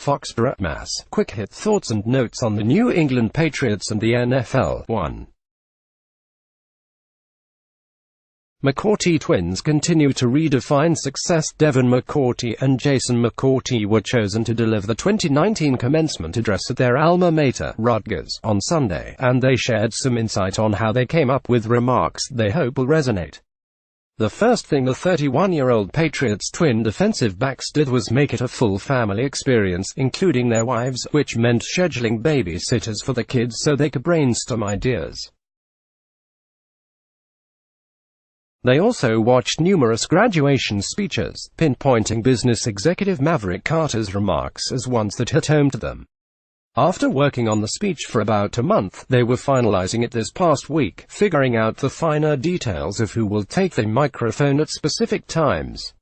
FOXBOROUGH Mass. Quick hit thoughts and notes on the New England Patriots and the NFL. 1. McCourty twins continue to redefine success. Devin McCourty and Jason McCourty were chosen to deliver the 2019 commencement address at their alma mater, Rutgers, on Sunday, and they shared some insight on how they came up with remarks they hope will resonate. The first thing the 31-year-old Patriots twin defensive backs did was make it a full family experience, including their wives, which meant scheduling babysitters for the kids so they could brainstorm ideas. They also watched numerous graduation speeches, pinpointing business executive Maverick Carter's remarks as ones that hit home to them. After working on the speech for about a month, they were finalizing it this past week, figuring out the finer details of who will take the microphone at specific times.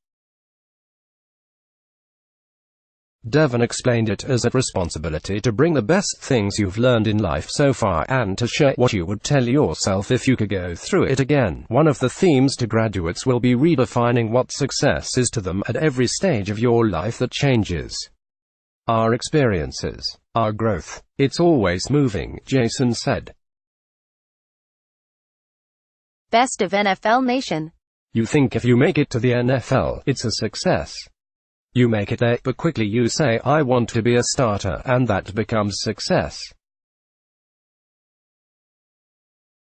Devin explained it as a responsibility to bring the best things you've learned in life so far and to share what you would tell yourself if you could go through it again. One of the themes to graduates will be redefining what success is to them at every stage of your life that changes. Our experiences, our growth. It's always moving, Jason said. Best of NFL Nation. You think if you make it to the NFL, it's a success. You make it there, but quickly you say, I want to be a starter, and that becomes success.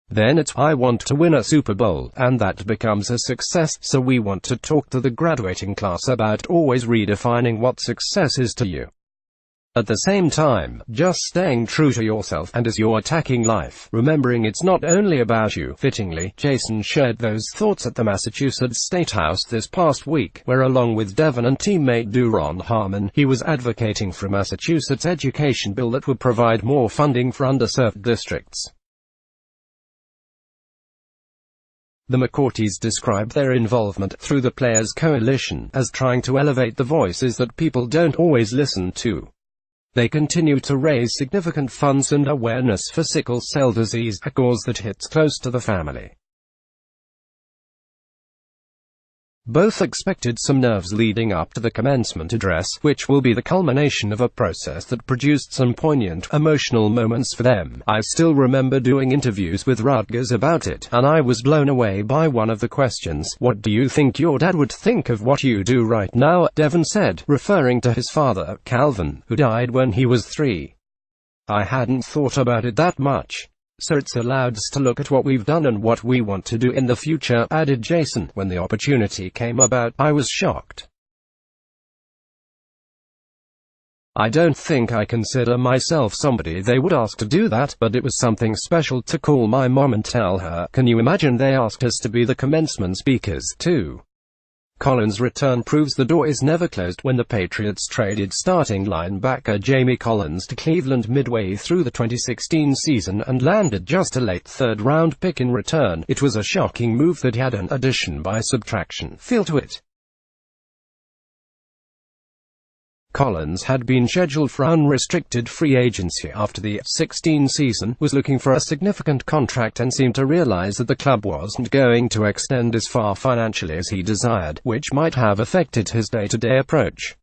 Then it's, I want to win a Super Bowl, and that becomes a success. So we want to talk to the graduating class about always redefining what success is to you. At the same time, just staying true to yourself, and as you're attacking life, remembering it's not only about you. Fittingly, Jason shared those thoughts at the Massachusetts State House this past week, where along with Devin and teammate Duron Harmon, he was advocating for a Massachusetts education bill that would provide more funding for underserved districts. The McCourtys described their involvement through the Players Coalition as trying to elevate the voices that people don't always listen to. They continue to raise significant funds and awareness for sickle cell disease, a cause that hits close to the family. Both expected some nerves leading up to the commencement address, which will be the culmination of a process that produced some poignant, emotional moments for them. I still remember doing interviews with Rutgers about it, and I was blown away by one of the questions, "What do you think your dad would think of what you do right now?" Devin said, referring to his father, Calvin, who died when he was 3. "I hadn't thought about it that much. So it's allowed us to look at what we've done and what we want to do in the future," added Jason. When the opportunity came about, I was shocked. I don't think I consider myself somebody they would ask to do that, but it was something special to call my mom and tell her. Can you imagine they asked us to be the commencement speakers, too? Collins' return proves the door is never closed. When the Patriots traded starting linebacker Jamie Collins to Cleveland midway through the 2016 season and landed just a late third-round pick in return, it was a shocking move that had an addition by subtraction feel to it. Collins had been scheduled for unrestricted free agency after the 2016 season, was looking for a significant contract and seemed to realize that the club wasn't going to extend as far financially as he desired, which might have affected his day-to-day approach.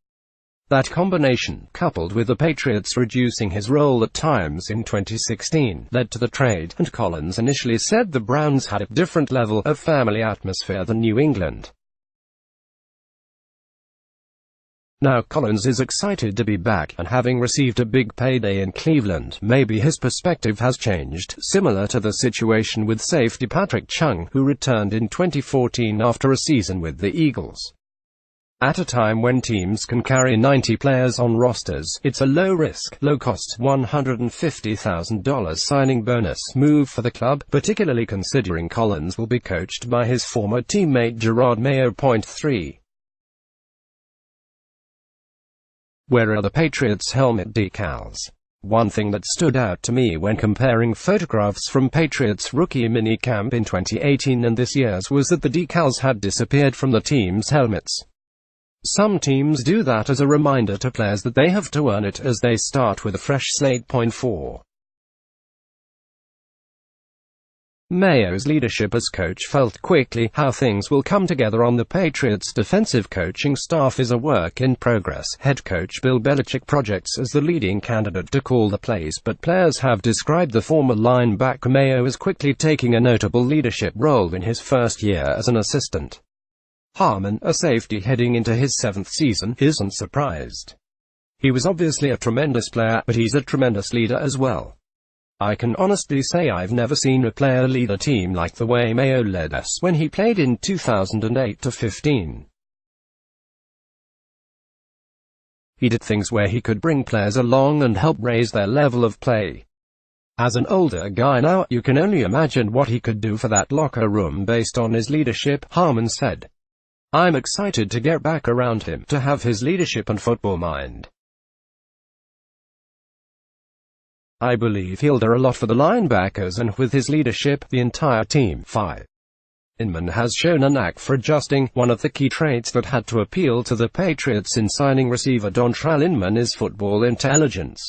That combination, coupled with the Patriots reducing his role at times in 2016, led to the trade, and Collins initially said the Browns had a different level of family atmosphere than New England. Now Collins is excited to be back, and having received a big payday in Cleveland, maybe his perspective has changed, similar to the situation with safety Patrick Chung, who returned in 2014 after a season with the Eagles. At a time when teams can carry 90 players on rosters, it's a low-risk, low-cost $150,000 signing bonus move for the club, particularly considering Collins will be coached by his former teammate Gerard Mayo. 3. Where are the Patriots helmet decals? One thing that stood out to me when comparing photographs from Patriots rookie minicamp in 2018 and this year's was that the decals had disappeared from the team's helmets. Some teams do that as a reminder to players that they have to earn it as they start with a fresh slate. 4. Mayo's leadership as coach felt quickly. How things will come together on the Patriots' defensive coaching staff is a work in progress. Head coach Bill Belichick projects as the leading candidate to call the plays, but players have described the former linebacker Mayo as quickly taking a notable leadership role in his first year as an assistant. Harmon, a safety heading into his 7th season, isn't surprised. He was obviously a tremendous player, but he's a tremendous leader as well. I can honestly say I've never seen a player lead a team like the way Mayo led us when he played in 2008-15. He did things where he could bring players along and help raise their level of play. As an older guy now, you can only imagine what he could do for that locker room based on his leadership, Harmon said. I'm excited to get back around him, to have his leadership and football mind. I believe he'll do a lot for the linebackers, and with his leadership, the entire team. Inman has shown a knack for adjusting. One of the key traits that had to appeal to the Patriots in signing receiver Dontrell Inman is football intelligence.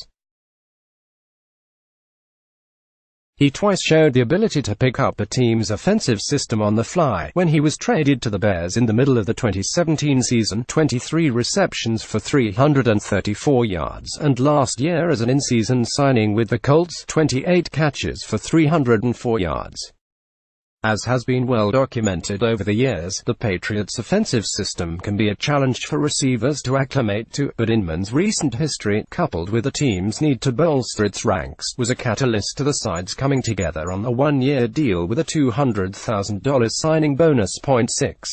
He twice showed the ability to pick up a team's offensive system on the fly. When he was traded to the Bears in the middle of the 2017 season, 23 receptions for 334 yards, and last year as an in-season signing with the Colts, 28 catches for 304 yards. As has been well documented over the years, the Patriots' offensive system can be a challenge for receivers to acclimate to, but Inman's recent history, coupled with the team's need to bolster its ranks, was a catalyst to the sides coming together on a one-year deal with a $200,000 signing bonus. 6.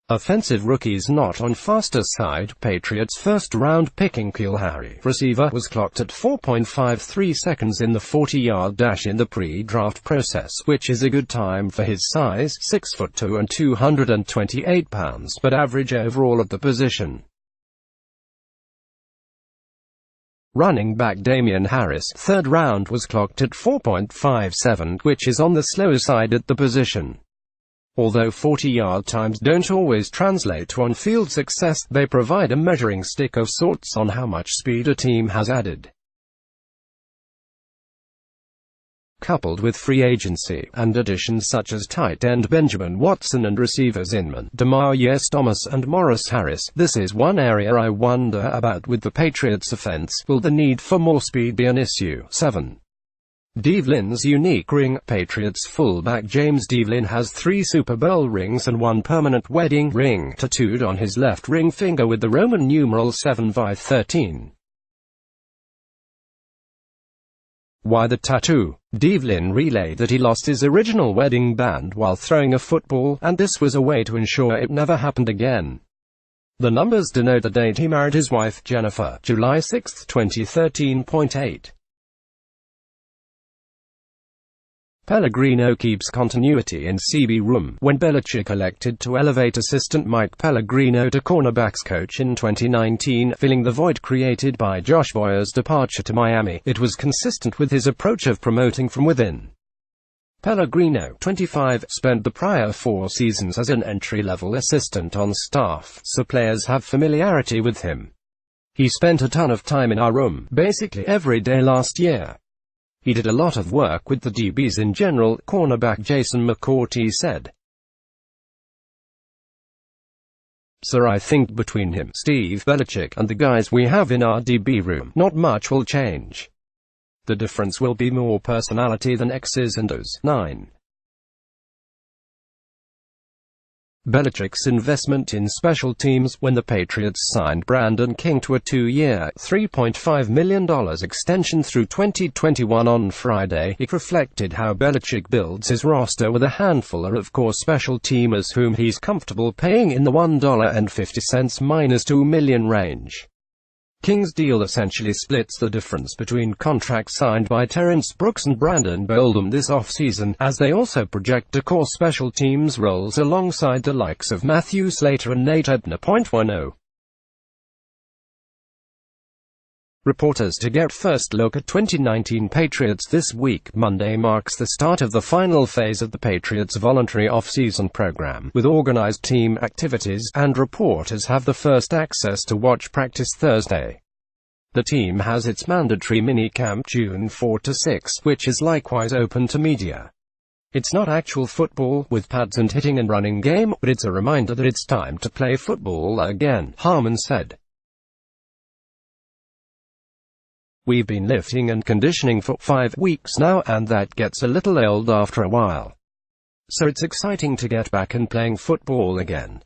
Offensive rookies not on faster side. Patriots first-round pick N'Keal Harry, receiver, was clocked at 4.53 seconds in the 40-yard dash in the pre-draft process, which is a good time for his size, 6'2" and 228 pounds, but average overall at the position. Running back Damian Harris, third round, was clocked at 4.57, which is on the slower side at the position. Although 40-yard times don't always translate to on-field success, they provide a measuring stick of sorts on how much speed a team has added. Coupled with free agency, and additions such as tight end Benjamin Watson and receivers Inman, Demaryius Thomas and Morris Harris, this is one area I wonder about with the Patriots' offense. Will the need for more speed be an issue? 7. Devlin's unique ring. Patriots fullback James Devlin has 3 Super Bowl rings and 1 permanent wedding ring tattooed on his left ring finger with the Roman numeral 7/13. Why the tattoo? Devlin relayed that he lost his original wedding band while throwing a football, and this was a way to ensure it never happened again. The numbers denote the date he married his wife, Jennifer, July 6, 2013. 8. Pellegrino keeps continuity in CB room. When Belichick elected to elevate assistant Mike Pellegrino to cornerbacks coach in 2019, filling the void created by Josh Boyer's departure to Miami, it was consistent with his approach of promoting from within. Pellegrino, 25, spent the prior 4 seasons as an entry-level assistant on staff, so players have familiarity with him. He spent a ton of time in our room, basically every day last year. He did a lot of work with the DBs in general, cornerback Jason McCourty said. So I think between him, Steve Belichick, and the guys we have in our DB room, not much will change. The difference will be more personality than X's and O's. 9. Belichick's investment in special teams. When the Patriots signed Brandon King to a 2-year, $3.5 million extension through 2021 on Friday, it reflected how Belichick builds his roster with a handful of core special teamers whom he's comfortable paying in the $1.50 - $2 million range. King's deal essentially splits the difference between contracts signed by Terrence Brooks and Brandon Bolden this offseason, as they also project a core special teams roles alongside the likes of Matthew Slater and Nate Ebner. 10. Reporters to get first look at 2019 Patriots this week. Monday marks the start of the final phase of the Patriots' voluntary off-season program, with organized team activities, and reporters have the first access to watch practice Thursday. The team has its mandatory mini-camp June 4 to 6, which is likewise open to media. It's not actual football, with pads and hitting and running game, but it's a reminder that it's time to play football again, Harmon said. We've been lifting and conditioning for 5 weeks now, and that gets a little old after a while. So it's exciting to get back and playing football again.